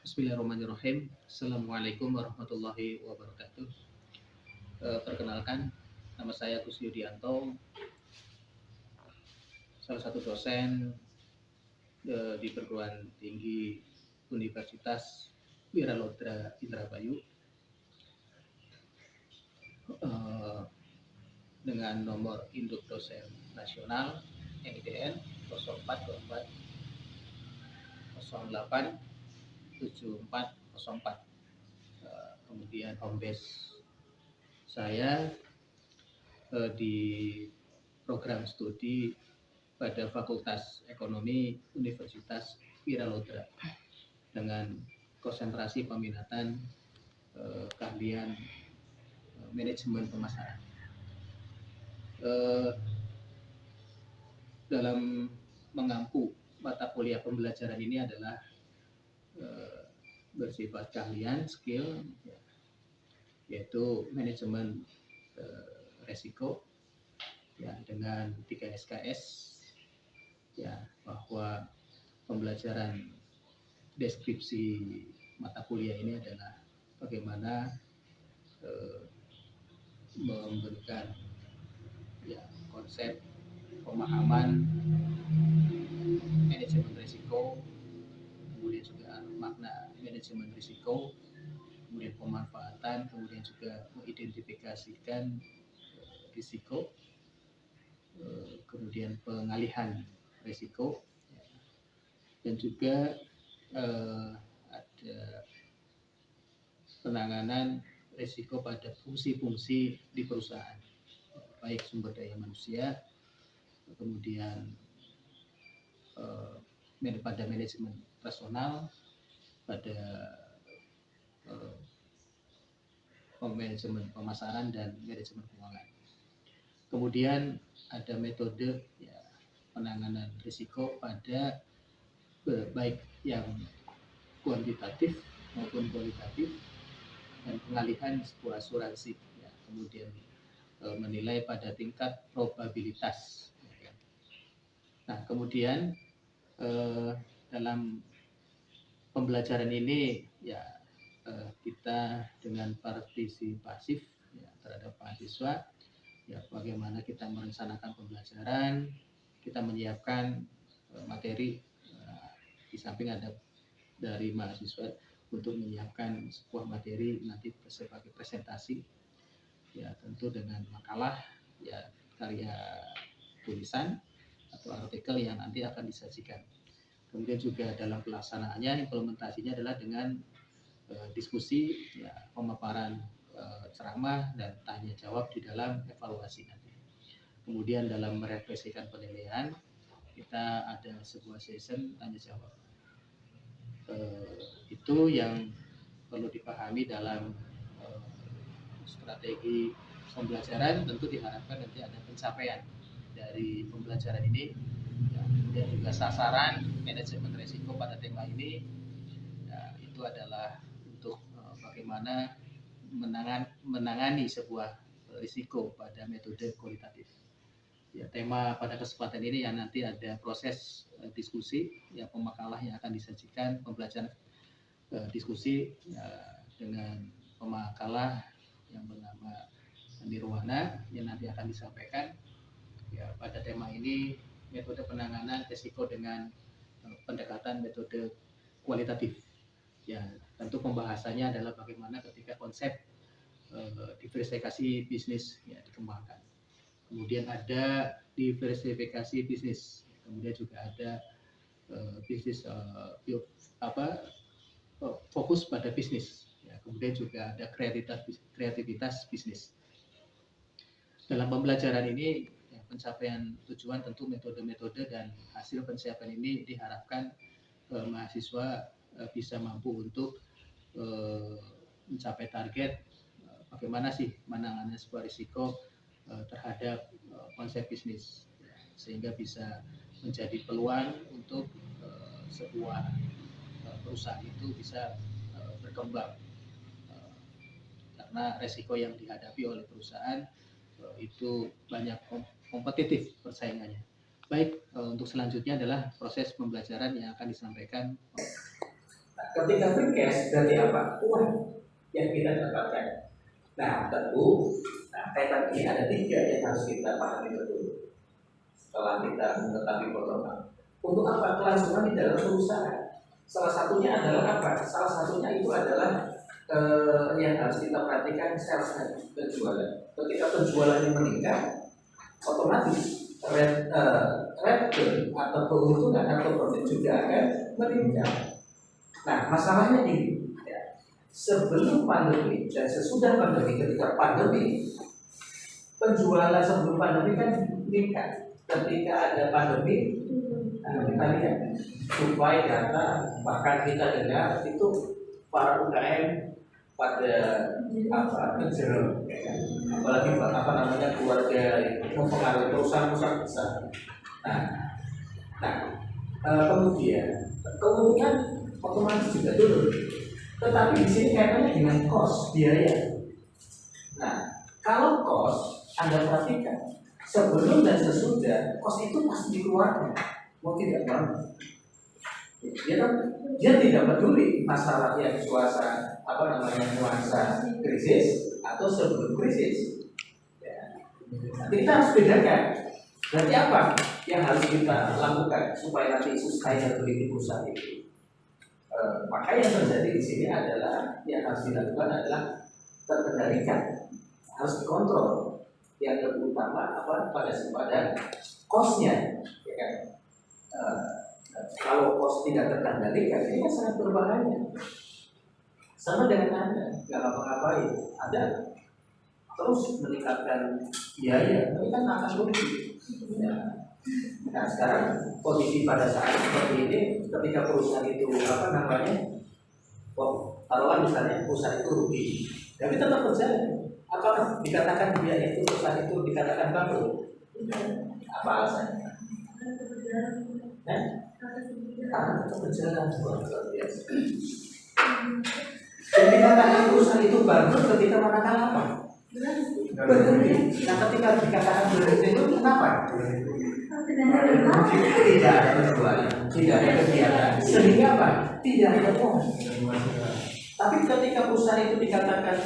Bismillahirrahmanirrahim. Assalamualaikum warahmatullahi wabarakatuh. Perkenalkan, nama saya Gus Yudianto, salah satu dosen di perguruan tinggi Universitas Wiralodra Indramayu, dengan nomor induk dosen nasional NIDN 0424 08 7404. Kemudian home base saya di program studi pada Fakultas Ekonomi Universitas Wiralodra dengan konsentrasi peminatan keahlian manajemen pemasaran. Dalam mengampu mata kuliah pembelajaran ini adalah bersifat keahlian, skill, yaitu manajemen resiko, dengan 3 SKS, bahwa pembelajaran deskripsi mata kuliah ini adalah bagaimana memberikan konsep pemahaman manajemen risiko, kemudian juga makna manajemen risiko, kemudian pemanfaatan, kemudian juga mengidentifikasikan risiko, kemudian pengalihan risiko, dan juga ada penanganan risiko pada fungsi-fungsi di perusahaan, baik sumber daya manusia, kemudian pada manajemen personal, pada manajemen pemasaran dan manajemen keuangan. Kemudian ada metode penanganan risiko pada baik yang kuantitatif maupun kualitatif, dan pengalihan sebuah asuransi, kemudian menilai pada tingkat probabilitas. Nah, kemudian dalam pembelajaran ini kita dengan partisipasif terhadap mahasiswa, bagaimana kita merencanakan pembelajaran, kita menyiapkan materi, di samping ada dari mahasiswa untuk menyiapkan sebuah materi nanti sebagai presentasi, tentu dengan makalah, karya tulisan atau artikel yang nanti akan disajikan. Kemudian juga dalam pelaksanaannya, implementasinya adalah dengan diskusi, pemaparan ceramah dan tanya jawab di dalam evaluasi nanti. Kemudian dalam merefleksikan penilaian, kita ada sebuah session tanya jawab. Itu yang perlu dipahami dalam strategi pembelajaran. Tentu diharapkan nanti ada pencapaian dari pembelajaran ini, dan juga sasaran manajemen risiko pada tema ini, itu adalah untuk bagaimana menangani sebuah risiko pada metode kualitatif. Tema pada kesempatan ini yang nanti ada proses diskusi, pemakalah yang akan disajikan, pembelajaran diskusi dengan pemakalah yang bernama Nirwana yang nanti akan disampaikan. Pada tema ini, metode penanganan risiko dengan pendekatan metode kualitatif. Tentu pembahasannya adalah bagaimana ketika konsep diversifikasi bisnis dikembangkan. Kemudian ada diversifikasi bisnis, kemudian juga ada bisnis fokus pada bisnis, kemudian juga ada kreativitas bisnis. Dalam pembelajaran ini, pencapaian tujuan tentu metode-metode dan hasil pencapaian ini diharapkan mahasiswa bisa mampu untuk mencapai target bagaimana sih menangani sebuah risiko terhadap konsep bisnis, sehingga bisa menjadi peluang untuk sebuah perusahaan itu bisa berkembang, karena risiko yang dihadapi oleh perusahaan itu banyak kompetitif persaingannya. Baik, untuk selanjutnya adalah proses pembelajaran yang akan disampaikan ketika free cash berarti apa? Uang yang kita dapatkan. Nah, tentu, kaitan ini ada 3 yang harus kita pahami betul. Setelah kita mengetahui bottom-up, untuk apa? Kelangsungan di dalam perusahaan. Salah satunya adalah apa? Salah satunya itu adalah yang harus kita perhatikan sales dan penjualan. Ketika penjualannya meningkat, otomatis return atau keuntungan atau profit juga akan meningkat. Nah, masalahnya ini, ya, sebelum pandemi dan sesudah pandemi, ketika pandemi, penjualan sebelum pandemi kan meningkat. Ketika ada pandemi, kita lihat supply data, bahkan kita dengar itu para UKM pada kejenuh, ya kan? Apalagi keluarga mempengaruhi perusahaan besar. Kemudian keuntungan otomatis juga turun. Tetapi di sini kaitannya dengan cost biaya. Nah, kalau cost Anda perhatikan sebelum dan sesudah, cost itu pasti dikeluarkan, mau tidak mau. Dia tidak peduli masalah yang nuansa krisis atau sebelum krisis. Ya. Nanti kita harus bedakan. Berarti apa yang harus kita lakukan supaya nanti sustainability perusahaan itu? Maka yang terjadi di sini adalah yang harus dilakukan adalah terkendalikan, harus dikontrol. Yang lebih utama pada cost-nya, ya kan? Kalau cost tidak terkendalikan, ini sangat berbahaya. Sama dengan Anda, nggak ngapa-ngapain, Anda terus meningkatkan biaya, tapi kan akan rugi. Ya. Nah, sekarang kondisi pada saat seperti ini, ketika perusahaan itu taruhlah misalnya perusahaan itu rugi, tapi tetap berjalan. Apakah dikatakan biaya itu perusahaan itu dikatakan bangkrut? Apa alasannya? Karena tetap berjalan luar biasa. Dan dikatakan perusahaan itu bangkrut ketika manakala apa? Berhenti. Nah, ketika dikatakan berhenti itu kenapa? Tidak ada penjualan, tidak ada kegiatan, sehingga apa? Tidak ada uang. Tapi ketika perusahaan itu dikatakan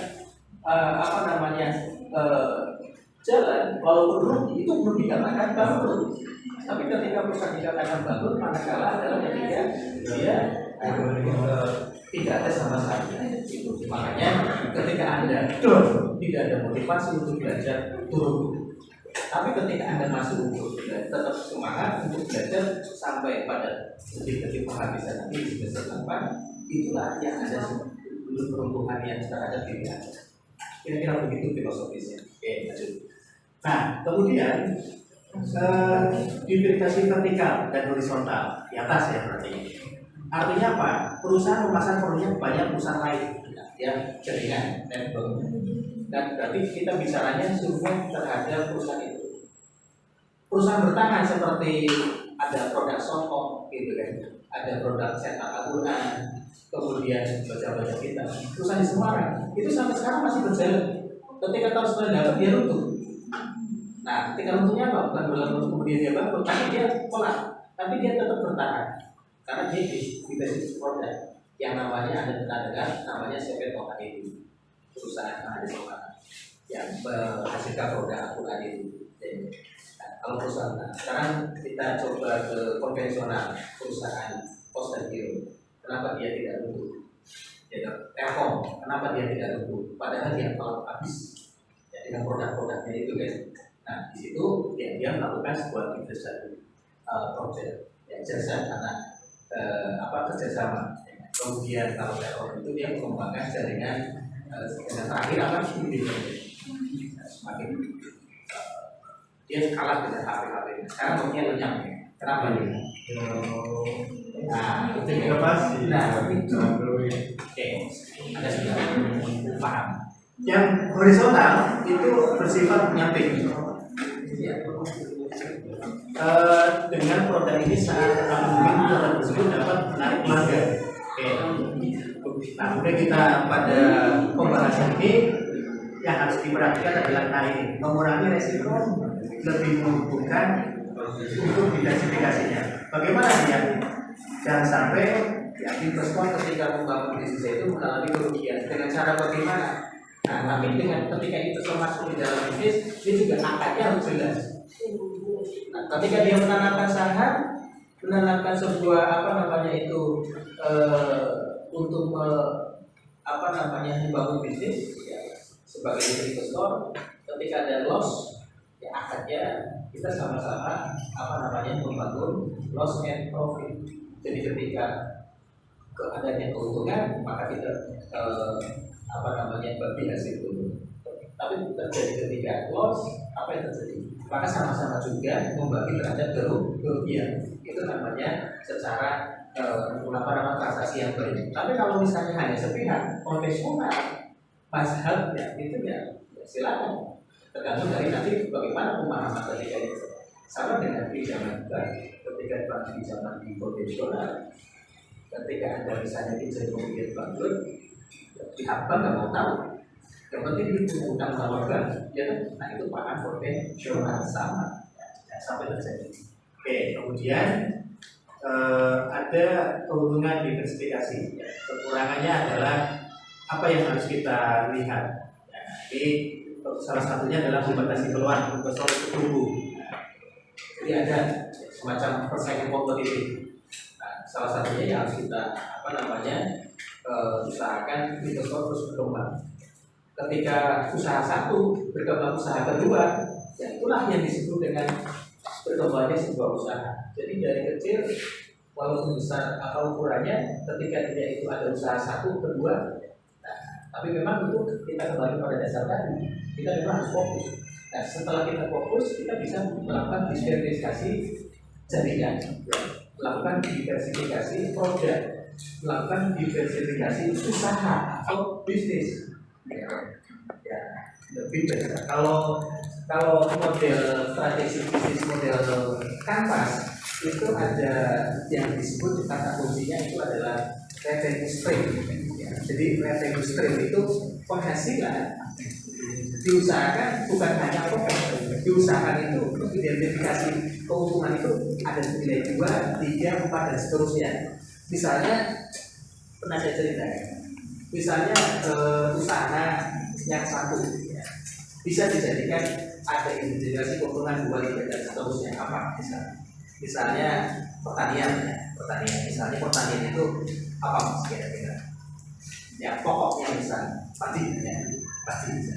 jalan, walaupun rugi itu belum dikatakan bangkrut. Tapi ketika perusahaan dikatakan bangkrut, manakala adalah ketika dia tidak ada sama sekali. Makanya ketika Anda tidak ada motivasi untuk belajar, turun. Tapi ketika Anda masuk untuk tetap semangat untuk belajar sampai pada titik penghabisan nanti di semester 8, itulah yang ada sebelum peruntukan yang terhadap diri Anda. Kira-kira begitu filosofisnya. Oke, lanjut. Nah, kemudian diversifikasi vertikal dan horizontal di atas ya berarti. Artinya apa? Perusahaan memasang produknya banyak perusahaan lain yang jaringan network. Dan berarti kita bicaranya semua terhadap perusahaan itu. Perusahaan bertahan seperti ada produk songkok gitu kan, ada produk cetak Al-Quran, kemudian baca-baca kita. Perusahaan di Semarang itu sampai sekarang masih berjalan. Ketika tahun 98 dia runtuh. Nah, ketika runtuhnya apa? Bukan berlalu kemudian dia bangkrut, tapi dia kolak, tapi dia tetap bertahan karena dia di bisnis produk yang namanya ada namanya Sepeto itu perusahaan yang ada di Semarang yang menghasilkan produk Al-Quran itu. Nah, kalau perusahaan, sekarang kita coba ke konvensional perusahaan pos dan giro. Kenapa dia tidak runtuh? Telkom, kenapa dia tidak runtuh? Padahal dia kalau habis ya, dengan produk-produknya itu guys. Nah, di situ ya, dia melakukan sebuah investasi project ya, jasa karena kerjasama. Kemudian kalau Telkom itu dia mengembangkan jaringan yang terakhir semakin dia kalah dengan HP. Sekarang mungkin lenyap ya. Kenapa ini? Nah, itu inovasi. Nah, itu. Oke, ada sudah paham. Yang horizontal itu bersifat nyamping. Dengan produk ini saat mungkin produk tersebut dapat menarik pelanggan. Oke. Nah, kemudian kita pada pembahasan ini yang harus diperhatikan adalah ini mengurangi resiko, lebih menguntungkan untuk diversifikasinya. Bagaimana dia? Jangan sampai Ya, investor ketika membangun bisnis itu mengalami kerugian dengan cara bagaimana? Nah, tapi dengan ketika investor masuk di dalam bisnis, dia juga akadnya harus jelas. Nah, ketika dia menanamkan saham, menanamkan sebuah untuk membangun bisnis, ya, sebagai investor, ketika ada loss, ya akadnya kita sama-sama membangun loss and profit. Jadi ketika adanya keuntungan, maka kita bagi hasil itu. Tapi terjadi ketika loss, apa yang terjadi? Maka sama-sama juga membagi terhadap kerugian. Itu namanya secara transaksi yang baik. Tapi kalau misalnya hanya sepihak, konvensional, mazhab, ya itu ya silakan. Tergantung dari nanti bagaimana pemahaman ketika itu. Sama dengan pinjaman bank, ketika bank pinjaman di konvensional, ketika ada misalnya pinjam kemudian bangkrut, pihak bank nggak mau tahu. Yang penting itu utang sama bank, ya kan? Nah itu paham konvensional sama, ya, sampai terjadi. Oke, kemudian ada keuntungan diversifikasi. Ya. Kekurangannya adalah apa yang harus kita lihat. Ya, jadi salah satunya adalah membatasi peluang investor itu tumbuh. Jadi ada semacam persaingan kompetitif. Nah, salah satunya yang harus kita usahakan investor terus berkembang. Ketika usaha satu berkembang usaha kedua, ya itulah yang disebut dengan berkembangnya sebuah usaha. Jadi dari kecil walaupun besar apa ukurannya, ketika dia itu ada usaha satu kedua, nah, tapi memang itu kita kembali pada dasar tadi, kita memang harus fokus. Nah, setelah kita fokus, kita bisa melakukan diversifikasi jaringan, melakukan diversifikasi produk, melakukan diversifikasi usaha atau bisnis. Ya, lebih besar. Kalau model strategi bisnis model kanvas itu ada yang disebut kata kuncinya itu adalah revenue stream. Ya, jadi revenue stream itu penghasilan diusahakan bukan hanya profit, diusahakan itu untuk identifikasi keuntungan itu ada nilai 2, 3, 4 dan seterusnya. Misalnya pernah saya ceritakan. Misalnya usaha yang satu ya, bisa dijadikan ada identifikasi keuntungan 2, 3 dan seterusnya. Apa misalnya pertanian ya. Misalnya pertanian itu apa kira-kira? Ya pokoknya misalnya padi bisa.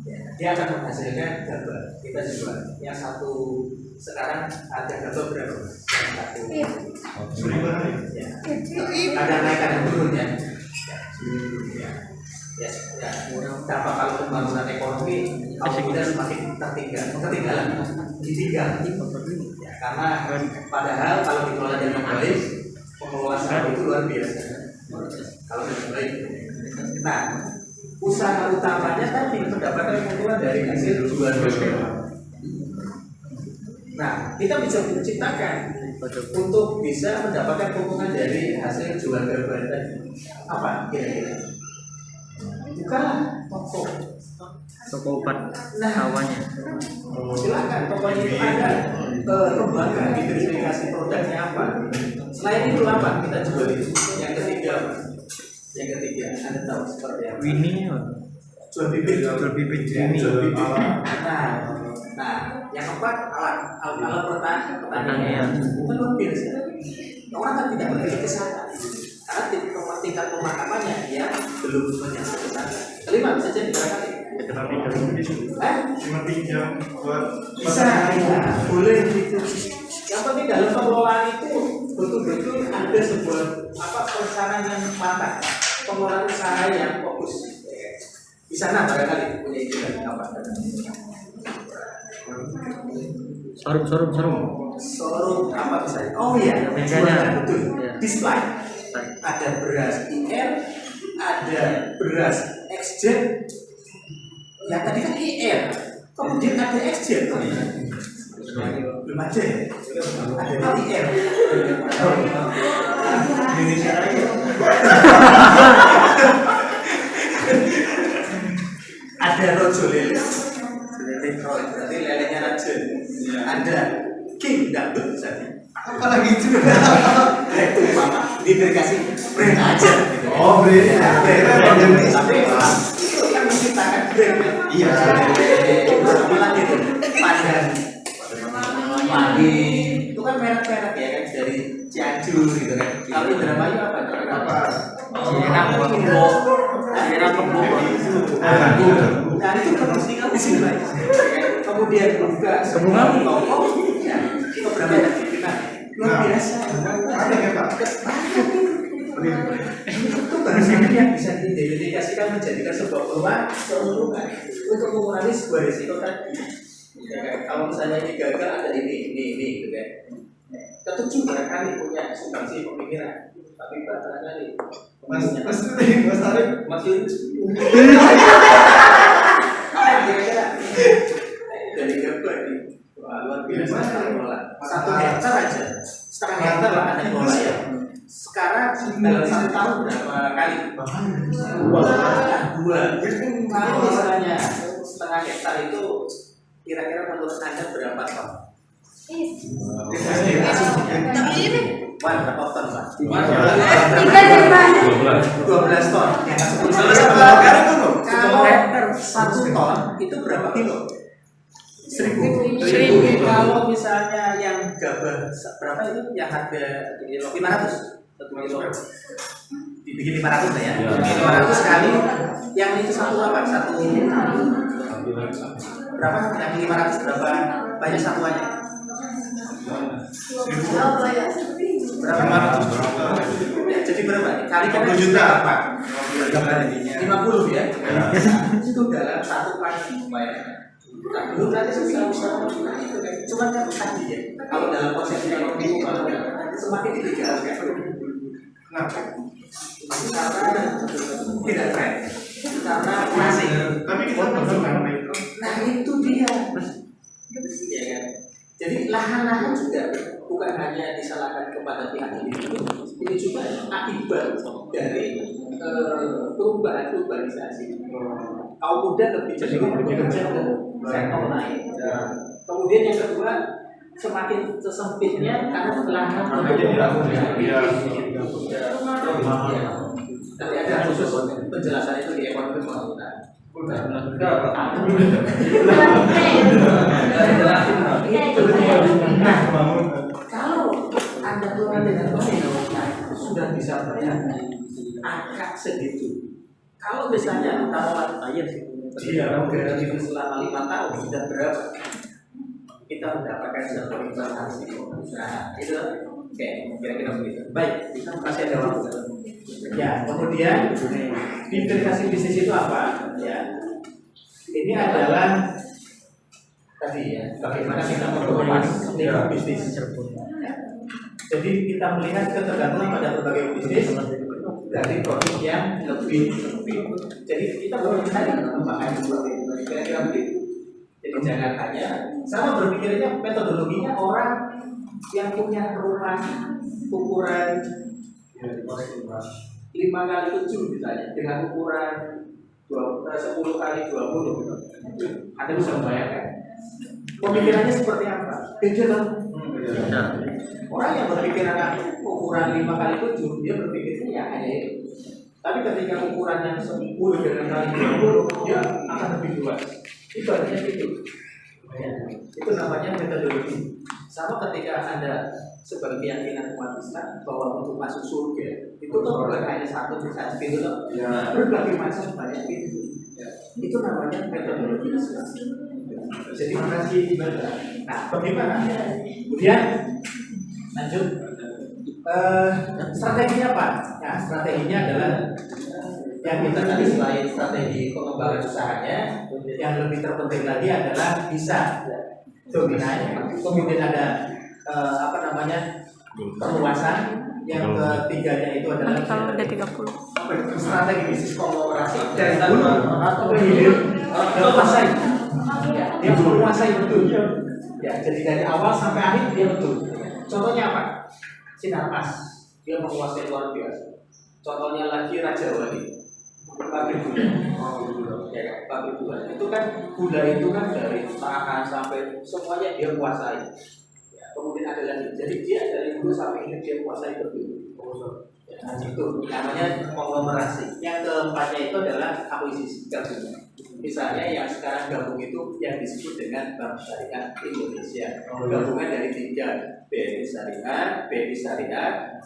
Ya, dia akan menghasilkan gabah kita jual. Yang satu sekarang ada gabah berapa? Yang satu. Ya. Ada naik ada turun ya. Ya, dampak kalau pembangunan ekonomi kita semakin ketinggalan. Ya, karena padahal kalau dikelola dengan baik, pengelolaan itu luar biasa. Kalau dengan baik. Nah, usaha utamanya tadi mendapatkan keuntungan dari hasil jual beli. Nah, kita bisa menciptakan untuk bisa mendapatkan keuntungan dari hasil jual beli tadi. Apa kira-kira? Bukanlah toko obat awalnya. Silakan, pokoknya itu ada lembaga diversifikasi produknya apa. Selain itu apa kita jual itu? Yang ketiga apa? Yang ketiga, Anda tahu seperti apa? Winnie Jual bibit Winnie. Nah, yang keempat alat pertanian. Bukan luar biasa. Orang kan tidak berpikir ke sana. Karena tingkat pemahamannya ya belum menyasar ke sana. Kelima bisa jadi barangkali. Bisa, boleh gitu. Yang penting dalam pengelolaan itu betul-betul ada sebuah perencanaan yang matang, pengelolaan usaha yang fokus. Di sana barangkali punya ide apa? Sorum apa bisa? Oh iya, jualan betul. Display. Ada beras IR, ada beras XJ. Ya tadi kan IR, kemudian ada XJ. Belum aja. Ada IR. Indonesia lagi. Ada rojo lele. Berarti lelenya raja. Ada king dangdut misalnya. Apalagi itu. Itu Pak. dikasih brand aja gitu. Oh, brand. Ya, brand. Tapi itu kan menciptakan brand ya. Iya. Terus apa lagi tuh? Pandan Madi itu kan merek-merek ya kan dari Cianjur gitu kan. Kalau Indramayu apa? Enak kebo. Enak kebo. Nah itu produksi kamu di sini. Kemudian buka semua toko. Ya, itu berapa kita? Luar biasa. Ada ya Pak? Itu barusan yang bisa diidentifikasikan menjadikan sebuah peluang keuntungan untuk mengurangi sebuah risiko tadi. Ya kan? Kalau misalnya ini gagal ada ini gitu kan. Tentu juga kami punya substansi pemikiran, tapi barangkali Mas Tarik. Mas Yunus. Kira-kira dari gambar ini luar biasa mengelola 1 hektar aja, setengah hektar lah ada kelola ya. Sekarang dalam 1 tahun berapa kali? Dua. Kalau misalnya setengah hektar itu kira-kira menurut Anda berapa ton? Berapa ton, Pak? 12 ton. Kalau 1 ton itu berapa kilo? 1.000. Kalau misalnya yang gabah berapa itu yang harga 500 1 kilo dibikin 500 lah ya. 500 kali yang itu satu apa? Satu berapa? Yang 500 berapa banyak satuannya? Berapa? Ya, jadi berapa? Kali kan juta apa? 50 ya. Itu dalam 1 pagi bayarnya. Nah, belum nanti susah itu kan cuma kan tadi ya. Kalau dalam konsep ekonomi semakin ditinggalkan. Kenapa? Karena tidak keren. Karena masih. Tapi kita karena itu. Nah itu dia. Ya kan. Jadi lahan-lahan juga bukan hanya disalahkan kepada pihak individu, ini juga akibat dari perubahan urbanisasi. Kaum muda lebih cenderung bekerja ke sektor lain. Kemudian yang kedua, semakin sesempitnya karena lahan nanti ada khusus penjelasan itu di ekonomi pembangunan. Kalau Anda kelola dengan baik, sudah bisa bayar angka segitu. Kalau misalnya taruhan bayar menggaranti itu selama 5 tahun sudah berapa? Kita mendapatkan sebuah investasi. Nah, itu oke, kira-kira begitu. Baik, kita masih ada waktu. Ya, kemudian diversifikasi bisnis itu apa? Ya, ini adalah tadi ya, bagaimana kita memperluas bisnis. Ya. Jadi kita melihat ketergantungan pada berbagai bisnis dari produk yang lebih. Jadi kita baru tadi mengembangkan kira-kira begitu. Jadi jangan hanya sama berpikirnya metodologinya orang yang punya rumah ukuran 5x7 misalnya dengan ukuran 10 kali 20 gitu. Anda bisa membayangkan pemikirannya seperti apa? Beda kan? Orang yang berpikiran ukuran 5x7 dia berpikirnya ya hanya itu. Tapi ketika ukurannya 10 dengan kali 20 dia akan lebih luas. Ibaratnya itu. Itu namanya metodologi. Sama ketika Anda sebagai keyakinan umat Islam bahwa untuk masuk surga itu tuh bukan hanya satu pintu, berbagai macam banyak pintu. Itu namanya metodologi Islam. Jadi masih ibadah. Nah, bagaimana? Kemudian lanjut. Strateginya apa? Nah, strateginya adalah yang kita tadi selain strategi pengembangan usahanya, yang lebih terpenting lagi adalah bisa dominan. Kemudian ada perluasan. Yang ketiganya itu adalah kalau udah 30 strategi bisnis kolaborasi dari hulu atau hilir menguasai. Dia menguasai betul. Ya, jadi dari awal sampai akhir dia betul. Contohnya apa? Sinarmas, dia menguasai luar biasa. Contohnya lagi Raja Wali, pabrik gula. Ya, pabrik gula. Itu kan gula itu kan dari tangan sampai semuanya dia kuasai. Ya, kemudian ada lagi. Jadi dia dari dulu sampai ini dia kuasai betul. Nah, itu namanya konglomerasi. Yang keempatnya itu adalah akuisisi, gabungan. Misalnya yang sekarang gabung itu yang disebut dengan Bank Syariah Indonesia. Gabungan dari 3, BRI Syariah, BRI Syariah,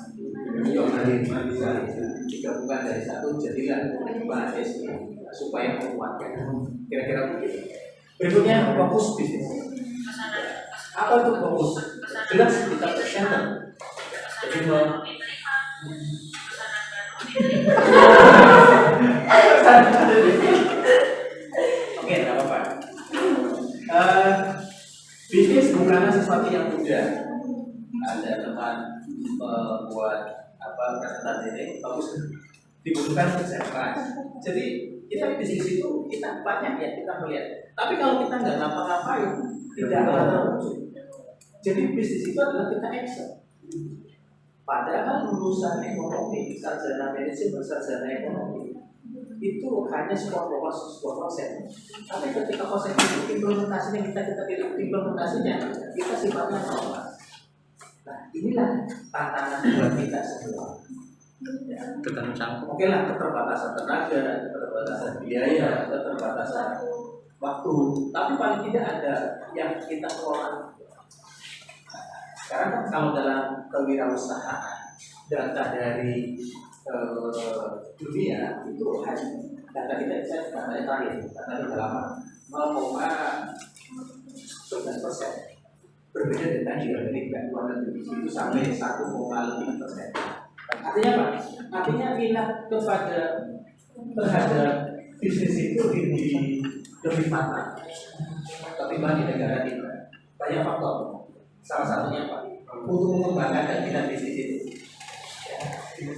Mandiri Syariah. Digabungkan dari 1 jadilah Bank SI supaya menguatkan. Kira-kira begitu. Berikutnya fokus bisnis. Apa itu fokus? Jelas kita presenter. Jadi oke, tidak apa-apa. Bisnis bukanlah sesuatu yang mudah. Ada teman membuat presentasi ini bagus, dibutuhkan kerja keras. Jadi kita bisnis itu kita banyak ya kita melihat. Tapi kalau kita nggak ngapa-ngapain, tidak akan terwujud. Jadi bisnis itu adalah kita action. Padahal lulusan ekonomi, sarjana manajemen, sarjana ekonomi itu hanya sebuah proses. Tapi ketika proses itu implementasinya kita implementasinya kita sifatnya normal. Nah inilah tantangan buat kita semua. Ya, oke lah, keterbatasan tenaga, keterbatasan biaya, keterbatasan waktu. Tapi paling tidak ada yang kita kelola. Sekarang kan kalau dalam kewirausahaan data dari dunia itu hanya data kita bisa data terakhir, data kita lama 0,11%. Berbeda dengan di Amerika, luar negeri itu sampai 1,5%. Artinya apa? Artinya minat terhadap bisnis itu lebih matang ketimbang di negara kita. Banyak faktor. Salah satunya apa? Untuk mengembangkan dan minat bisnis itu.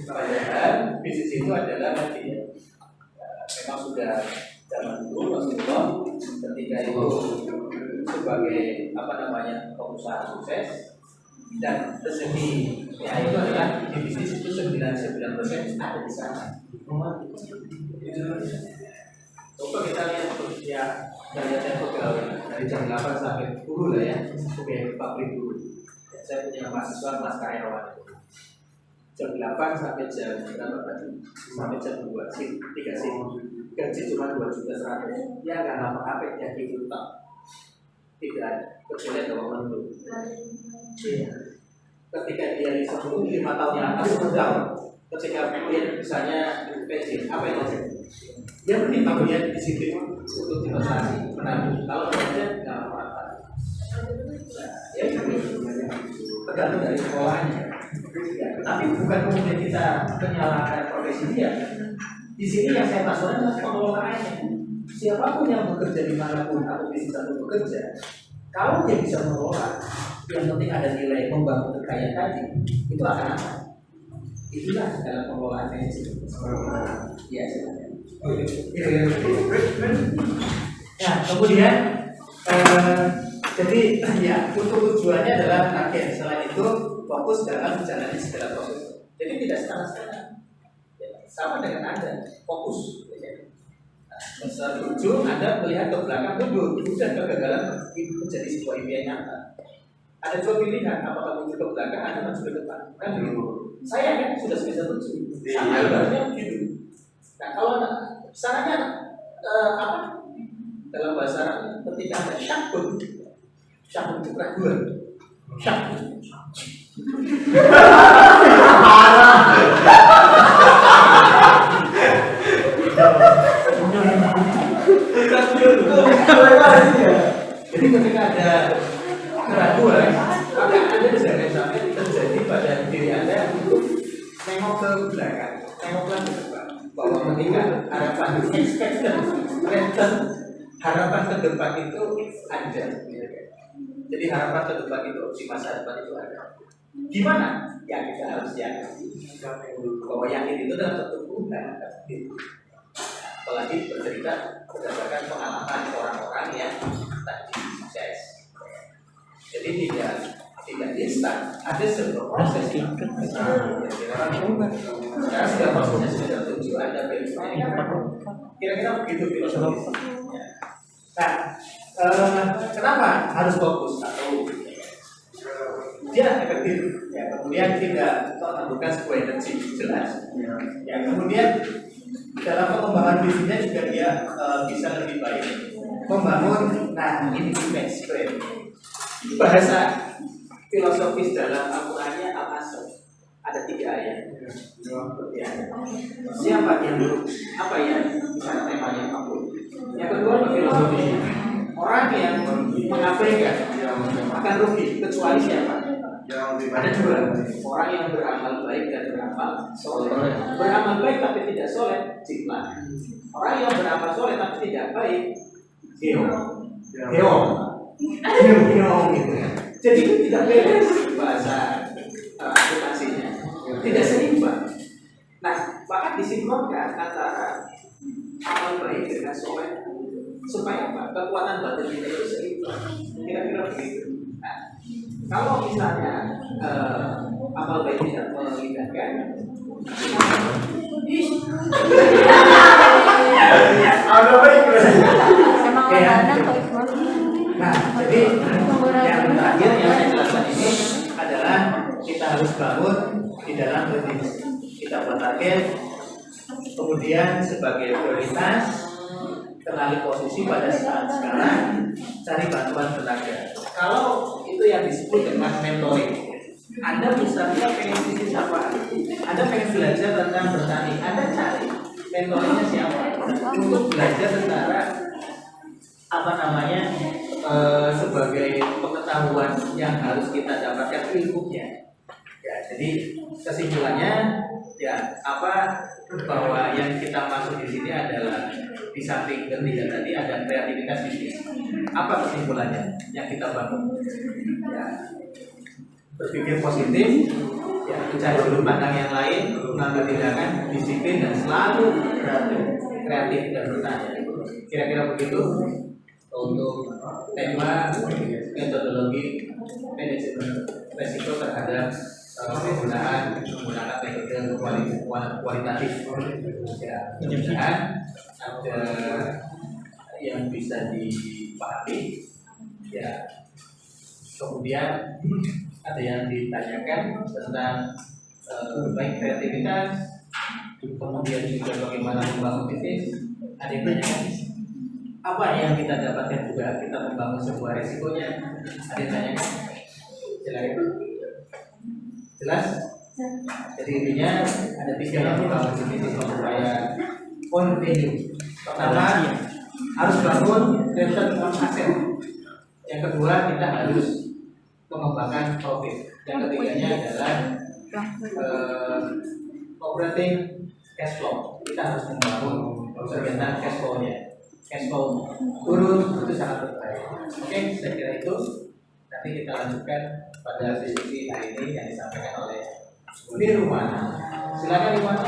Padahal bisnis itu adalah memang sudah zaman dulu Rasulullah ketika itu sebagai pengusaha sukses dan rezeki ya itu adalah di bisnis itu 99% ada di sana. Coba kita lihat ya dari pegawai dari jam 8 sampai 10 lah ya, pegawai pabrik dulu. Ya, saya punya mahasiswa mas karyawan jam 8 sampai jam berapa tadi? Sampai jam 2 sih, 3 sih. Gaji cuma 2.100.000. Ya nggak apa-apa ya gitu tak. Tidak kecuali kalau menurut. Ketika dia bisa 5 tahun yang akan sudah, ketika dia misalnya pensiun, apa yang terjadi? Dia menimbang dia di situ untuk investasi menabung. Kalau tidak nggak apa-apa. Ya tergantung dari sekolahnya. Ya, tapi bukan kemudian kita menyalahkan profesi dia. Di sini yang saya maksudkan adalah pengelolaannya. Siapapun yang bekerja dimanapun atau di satu bekerja, kalau dia bisa mengelola, yang penting ada nilai membangun kekayaan tadi, itu akan apa? Itulah dalam pengelolaan manajemen. Ya, silakan. Nah, kemudian jadi ya untuk tujuannya adalah target. Selain itu fokus dalam menjalani segala proses. Jadi tidak setengah-setengah. Sama dengan Anda, fokus. Besar ujung Anda melihat ke belakang mundur, sudah kegagalan menjadi sebuah impian nyata. Ada dua pilihan, apakah mundur ke belakang atau maju ke depan. Kan begitu. Saya kan sudah sebisa tujuh. Sama ibaratnya begitu. Nah kalau sarannya apa? Dalam bahasa Arab ketika Anda syakun itu keraguan. Syakun. Jadi ketika ada keraguan, maka Anda jangan sampai terjadi pada diri Anda untuk nengok ke belakang, nengoklah ke depan. Bahwa ketika harapan harapan ke depan itu ada. Jadi harapan ke depan itu di masa depan itu ada. Gimana? Ya kita harus yakin. Bahwa yakin itu dalam bentuk bukan. Apalagi bercerita berdasarkan pengalaman orang-orang yang tadi sukses. Jadi tidak instan, ada sebuah proses yang sekarang sudah prosesnya sudah tertuju, ada verifikasi. Kira-kira begitu filosofinya. Nah, kenapa harus fokus? Satu, dia efektif. Ya, kemudian tidak menambahkan sebuah energi jelas. Ya, kemudian dalam pengembangan bisnisnya juga dia bisa lebih baik membangun. Nah, ini image brand. Bahasa filosofis dalam Al-Qur'annya al-asr. Ada 3 ayat. Ya. Siapa yang apa yang bicara temanya apapun. Yang kedua filosofi. Orang yang mengabaikan akan rugi kecuali siapa? Ada 2. Orang yang beramal baik dan beramal soleh. Beramal baik tapi tidak soleh, jiplak. Orang yang beramal soleh tapi tidak baik, geong. Jadi itu tidak beres bahasa aplikasinya, tidak seimbang. Nah, maka disinkronkan antara amal baik dengan soleh supaya apa? Kekuatan batin kita itu seimbang. Kira-kira begitu. Nah, kalau misalnya amal baik tidak melibatkan, amal baik nah, jadi yang terakhir yang saya jelaskan ini adalah kita harus bangun di dalam bisnis. Kita buat target, kemudian sebagai prioritas kenali posisi pada saat sekarang, cari bantuan tenaga. Kalau itu yang disebut dengan mentoring. Anda misalnya pengen bisnis apa? Anda pengen belajar tentang bertani, Anda cari mentoringnya siapa? Untuk belajar tentang sebagai pengetahuan yang harus kita dapatkan ilmunya. Ya, jadi kesimpulannya ya bahwa yang kita maksud di sini adalah di samping ketiga tadi ada kreativitas bisnis. Apa kesimpulannya yang kita bangun? Ya, berpikir positif, ya, mencari sudut pandang yang lain, mengambil tindakan, disiplin dan selalu kreatif dan bertanya. Kira-kira begitu untuk tema metodologi manajemen resiko terhadap menggunakan metode kualitatif. Ya, mudah-mudahan ada yang bisa dipahami. Ya, kemudian ada yang ditanyakan tentang baik kreativitas, kemudian juga bagaimana membangun bisnis. Ada yang tanyakan apa yang kita dapatkan juga kita membangun sebuah resikonya. Ada yang tanyakan? Silakan. Jelas? Jadi intinya ada 3 yang membangun bisnis supaya continue. Pertama, harus bangun return on asset. Yang kedua, kita harus mengembangkan profit. Yang ketiganya adalah operating cash flow. Kita harus membangun kegiatan cash flow-nya. Cash flow turun itu sangat berbahaya. Oke, saya kira itu. Nanti kita lanjutkan pada diskusi hari ini yang disampaikan oleh Nirwana. Silakan Nirwana.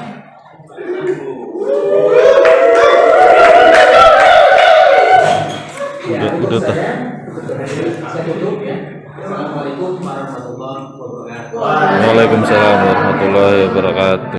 Saya tutup ya. Assalamualaikum warahmatullahi wabarakatuh. Waalaikumsalam warahmatullahi wabarakatuh.